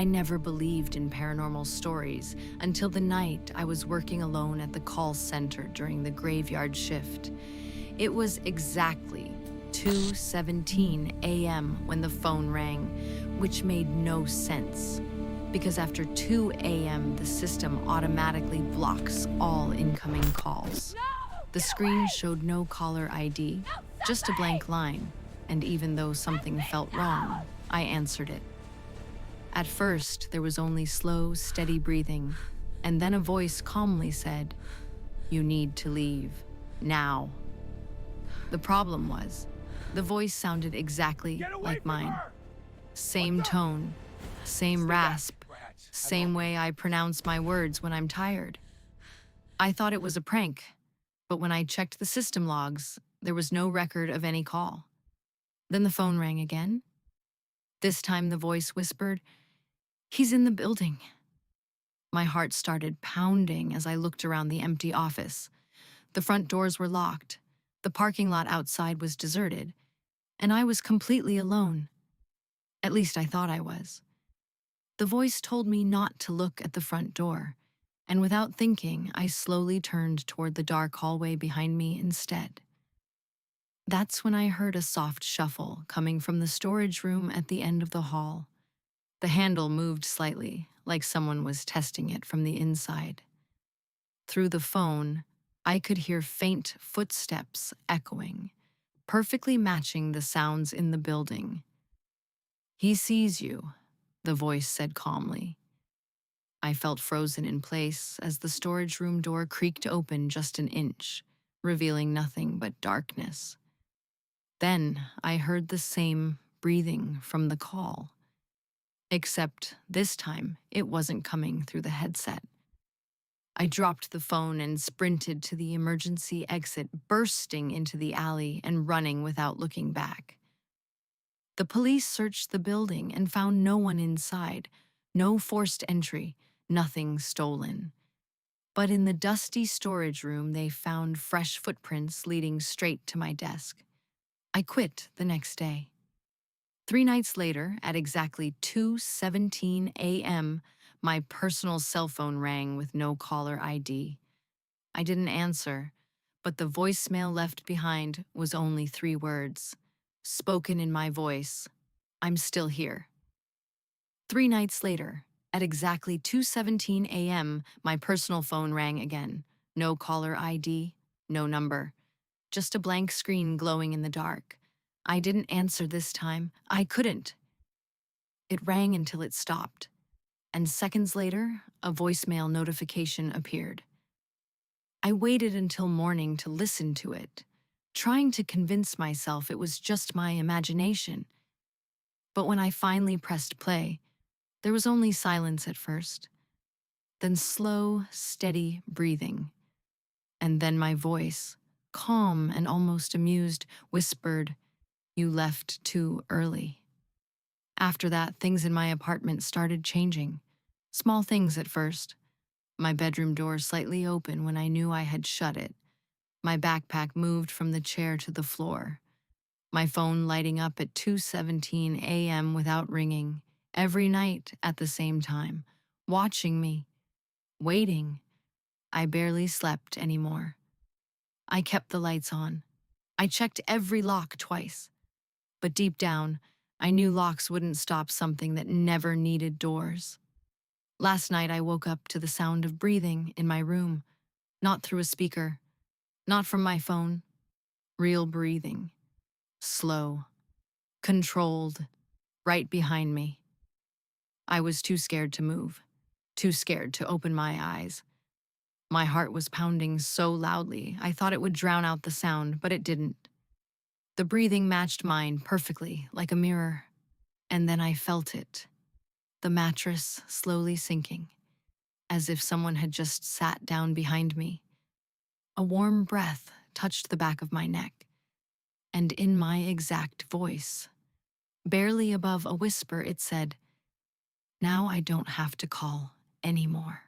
I never believed in paranormal stories until the night I was working alone at the call center during the graveyard shift. It was exactly 2:17 a.m. when the phone rang, which made no sense, because after 2 a.m. the system automatically blocks all incoming calls. The screen showed no caller ID, just a blank line, and even though something felt wrong, I answered it. At first, there was only slow, steady breathing, and then a voice calmly said, "You need to leave, now." The problem was, the voice sounded exactly like mine. Same tone, same rasp, same way I pronounce my words when I'm tired. I thought it was a prank, but when I checked the system logs, there was no record of any call. Then the phone rang again. This time the voice whispered, "He's in the building." My heart started pounding as I looked around the empty office. The front doors were locked, the parking lot outside was deserted, and I was completely alone. At least I thought I was. The voice told me not to look at the front door, and without thinking, I slowly turned toward the dark hallway behind me instead. That's when I heard a soft shuffle coming from the storage room at the end of the hall. The handle moved slightly, like someone was testing it from the inside. Through the phone, I could hear faint footsteps echoing, perfectly matching the sounds in the building. "He sees you," the voice said calmly. I felt frozen in place as the storage room door creaked open just an inch, revealing nothing but darkness. Then I heard the same breathing from the call. Except this time, it wasn't coming through the headset. I dropped the phone and sprinted to the emergency exit, bursting into the alley and running without looking back. The police searched the building and found no one inside, no forced entry, nothing stolen. But in the dusty storage room, they found fresh footprints leading straight to my desk. I quit the next day. 3 nights later, at exactly 2:17 a.m., my personal cell phone rang with no caller ID. I didn't answer, but the voicemail left behind was only 3 words, spoken in my voice: "I'm still here." 3 nights later, at exactly 2:17 a.m., my personal phone rang again. No caller ID, no number, just a blank screen glowing in the dark. I didn't answer this time. I couldn't. It rang until it stopped, and seconds later, a voicemail notification appeared. I waited until morning to listen to it, trying to convince myself it was just my imagination. But when I finally pressed play, there was only silence at first, then slow, steady breathing, and then my voice, calm and almost amused, whispered, "You left too early." After that, things in my apartment started changing. Small things at first. My bedroom door slightly open when I knew I had shut it. My backpack moved from the chair to the floor. My phone lighting up at 2:17 a.m. without ringing. Every night at the same time. Watching me. Waiting. I barely slept anymore. I kept the lights on. I checked every lock twice. But deep down, I knew locks wouldn't stop something that never needed doors. Last night I woke up to the sound of breathing in my room, not through a speaker, not from my phone. Real breathing. Slow. Controlled. Right behind me. I was too scared to move, too scared to open my eyes. My heart was pounding so loudly I thought it would drown out the sound, but it didn't. The breathing matched mine perfectly, like a mirror. And then I felt it. The mattress slowly sinking, as if someone had just sat down behind me. A warm breath touched the back of my neck, and in my exact voice, barely above a whisper, it said, "Now I don't have to call anymore."